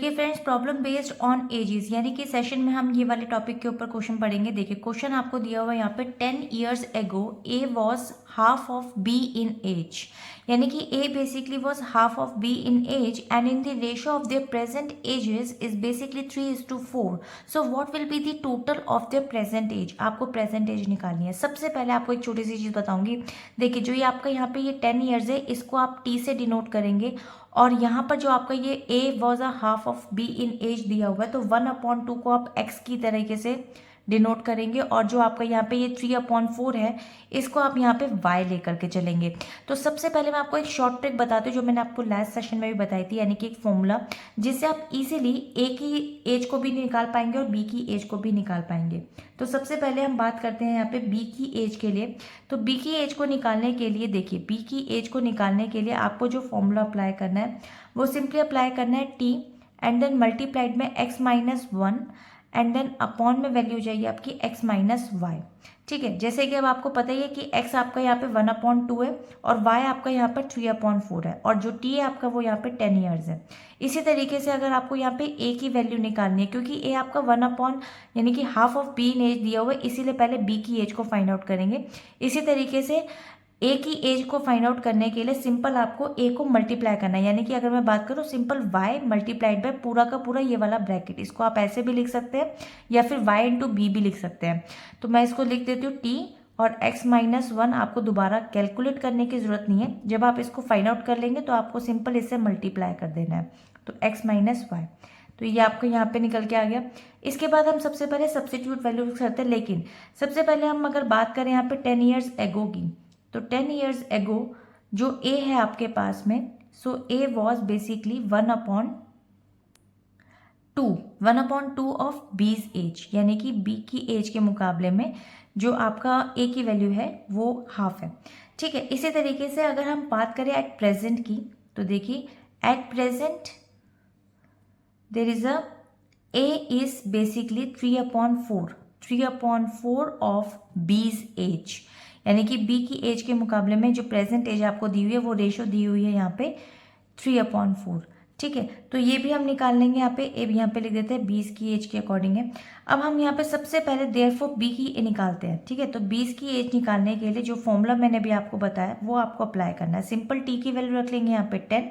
देखिए friends, problem based on edges, यानी कि सेशन में हम ये वाले टॉपिक के ऊपर क्वेश्चन पढ़ेंगे। देखिए क्वेश्चन आपको दिया हुआ है यहाँ पे 10 years ago A was half of B in age, यानी कि A basically was half of B in age and in the ratio of their present ages is basically 3:4. So what will be the total of their present age? आपको present age निकालनी है। सबसे पहले आपको एक छोटी सी चीज़ बताऊंगी। देखिए जो ये आपका यहाँ पे ये 10 years है, इसको आप T से डिनोट करेंगे और यहाँ पर जो आपका ये A was a half of B in age दिया हुआ है तो 1/2 को आप x की तरीके से डिनोट करेंगे और जो आपका यहाँ पे ये 3/4 है इसको आप यहाँ पे y लेकर के चलेंगे। तो सबसे पहले मैं आपको एक शॉर्ट ट्रिक बताती हूँ जो मैंने आपको लास्ट सेशन में भी बताई थी, यानी कि एक फॉर्मूला जिससे आप इजीली A की एज को भी निकाल पाएंगे और B की एज को भी निकाल पाएंगे। तो सबसे पहले हम बात करते हैं यहाँ पे B की एज के लिए। तो B की एज को निकालने के लिए देखिए B की एज को निकालने के लिए आपको जो फॉर्मूला अप्लाई करना है वो सिंपली अप्लाई करना है T एंड देन मल्टीप्लाइड में x-1 एंड देन अपॉन में वैल्यू जाएगी आपकी x-y। ठीक है, जैसे कि अब आपको पता ही है कि x आपका यहाँ पे 1/2 है और y आपका यहाँ पर 3/4 है और जो t है आपका वो यहाँ पे 10 years है। इसी तरीके से अगर आपको यहाँ पे a की वैल्यू निकालनी है, क्योंकि a आपका 1 यानी कि half of b in age दिया हुआ है, इसीलिए पहले b की एज को फाइंड आउट करेंगे। इसी तरीके से ए की एज को फाइंड आउट करने के लिए सिंपल आपको ए को मल्टीप्लाई करना है, यानी कि अगर मैं बात करूँ सिंपल वाई मल्टीप्लाइड बाय पूरा का पूरा ये वाला ब्रैकेट, इसको आप ऐसे भी लिख सकते हैं या फिर वाई इंटू बी भी लिख सकते हैं। तो मैं इसको लिख देती हूँ टी और x-1 आपको दोबारा कैलकुलेट करने की जरूरत नहीं है। जब आप इसको फाइंड आउट कर लेंगे तो आपको सिंपल इससे मल्टीप्लाई कर देना है, तो x-y, तो ये आपको यहाँ पे निकल के आ गया। इसके बाद हम सबसे पहले सब्स्टिट्यूट वैल्यू करते हैं, लेकिन सबसे पहले हम अगर बात करें यहाँ पे 10 years ago की, तो 10 years ago जो A है आपके पास में, so A was basically 1/2 of B's age, यानी कि B की एज के मुकाबले में जो आपका A की वैल्यू है वो हाफ है। ठीक है, इसी तरीके से अगर हम बात करें एट प्रेजेंट की, तो देखिए at present there is a A is basically 3/4 of B's age, यानी कि B की एज के मुकाबले में जो प्रेजेंट एज आपको दी हुई है वो रेशो दी हुई है यहाँ पे 3/4। ठीक है, तो ये भी हम निकाल लेंगे यहाँ पे, ए भी यहाँ पे लिख देते हैं 20 की एज के अकॉर्डिंग है। अब हम यहाँ पे सबसे पहले देयरफॉर B की निकालते हैं। ठीक है, तो 20 की एज निकालने के लिए जो फॉर्मूला मैंने भी आपको बताया वो आपको अप्लाई करना है। सिंपल T की वैल्यू रख लेंगे यहाँ पे 10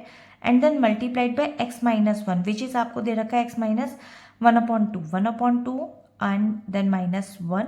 and then multiplied by x-1 which is आपको दे रखा है x-1/2 एंड देन -1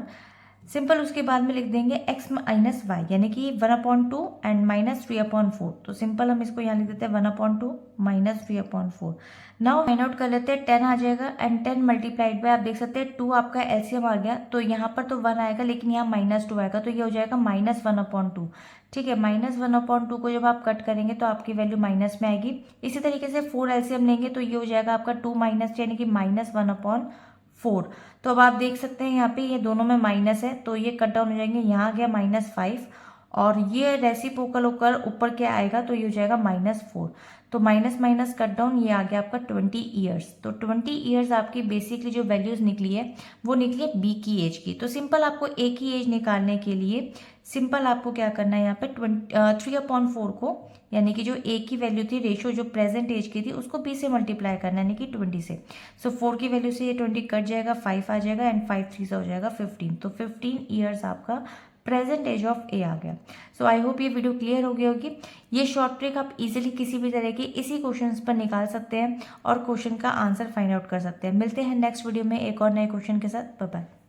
सिंपल। उसके बाद में लिख देंगे x-y, यानी कि 1/2 एंड -3/4। तो सिंपल हम इसको यहाँ लिख देते हैं 1/2 -3/4। नाउ फाइंड आउट कर लेते हैं, 10 आ जाएगा एंड 10 मल्टीप्लाइड बाय आप देख सकते हैं 2 आपका एलसीएम आ गया, तो यहाँ पर तो 1 आएगा लेकिन यहाँ -2 आएगा, तो ये हो जाएगा -1/2। ठीक है, -1/2 को जब आप कट करेंगे तो आपकी वैल्यू माइनस में आएगी। इसी तरीके से 4 एलसीएम लेंगे तो ये हो जाएगा आपका 2 - यानी कि -1/4। तो अब आप देख सकते हैं यहाँ पे ये दोनों में माइनस है तो ये कट डाउन हो जाएंगे, यहाँ आ गया -5 और ये रेसिप्रोकल होकर ऊपर क्या आएगा तो ये हो जाएगा -4। तो माइनस माइनस कट डाउन, ये आ गया आपका 20 ईयर्स। तो 20 ईयर्स आपकी बेसिकली जो वैल्यूज निकली है वो निकली है बी की एज की। तो सिंपल आपको ए की एज निकालने के लिए सिंपल आपको क्या करना है यहाँ पे 3/4 को, यानी कि जो ए की वैल्यू थी रेशो जो प्रेजेंट एज की थी उसको बी से मल्टीप्लाई करना है, यानी कि 20 से। सो 4 की वैल्यू से ये 20 कट जाएगा, 5 आ जाएगा एंड 5 3 से हो जाएगा 15। तो 15 ईयर्स आपका प्रेजेंट एज ऑफ ए आ गया। सो आई होप ये वीडियो क्लियर हो गई होगी। ये शॉर्ट ट्रिक आप इजीली किसी भी तरह के इसी क्वेश्चंस पर निकाल सकते हैं और क्वेश्चन का आंसर फाइंड आउट कर सकते हैं। मिलते हैं नेक्स्ट वीडियो में एक और नए क्वेश्चन के साथ। Bye bye.